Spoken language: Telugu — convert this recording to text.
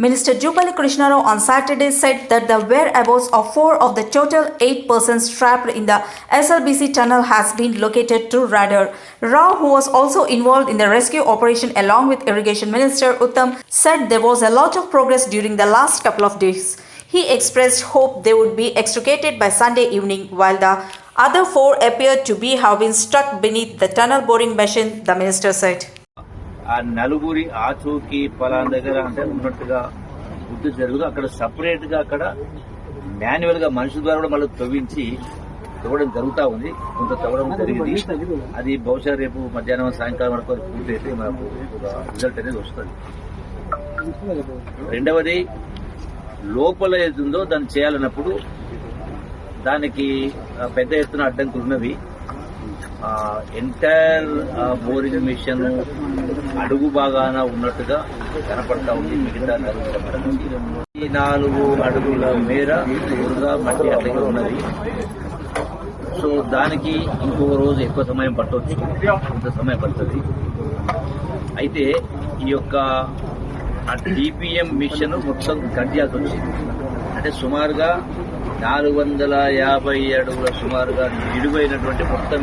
Minister Jubilee Krishnarao on Saturday said that the whereabouts of 4 of the total 8 persons trapped in the SLBC tunnel has been located through radar. Rao, who was also involved in the rescue operation along with Irrigation Minister Uttam, said there was a lot of progress during the last couple of days. He expressed hope they would be extricated by Sunday evening, while the other 4 appeared to have been stuck beneath the tunnel boring machine, the minister said. ఆ నలుగురి ఆచూకీ పలానా దగ్గర అంటే ఉన్నట్టుగా గుర్తు జరుగుతూ అక్కడ సపరేట్ గా అక్కడ మాన్యువల్ గా మనుషుల ద్వారా కూడా మళ్ళీ తవ్వడం జరుగుతూ ఉంది. కొంత తవ్వడం జరిగింది. అది బహుశా రేపు మధ్యాహ్నం సాయంకాలం వరకు పూర్తయితే మనకు ఒక రిజల్ట్ అనేది వస్తుంది. రెండవది, లోపల ఏదుందో దాన్ని చేయాలన్నప్పుడు దానికి పెద్ద ఎత్తున అడ్డంకులు ఉన్నవి. ఎంటైర్ బోరింగ్ మిషన్ అడుగు బాగాన ఉన్నట్టుగా కనపడతా ఉంది. మిగతా 4 అడుగుల మేర ఊరుగా మట్టి అడ్డంగా ఉన్నది. సో దానికి ఇంకో రోజు ఎక్కువ సమయం పట్టవచ్చు, కొంత సమయం పడుతుంది. అయితే ఈ యొక్క డిపిఎం మిషన్ మొత్తం కట్ చేయాల్సి వచ్చింది. అంటే సుమారుగా 450 అడుగుల సుమారుగా నిలువైనటువంటి మొత్తం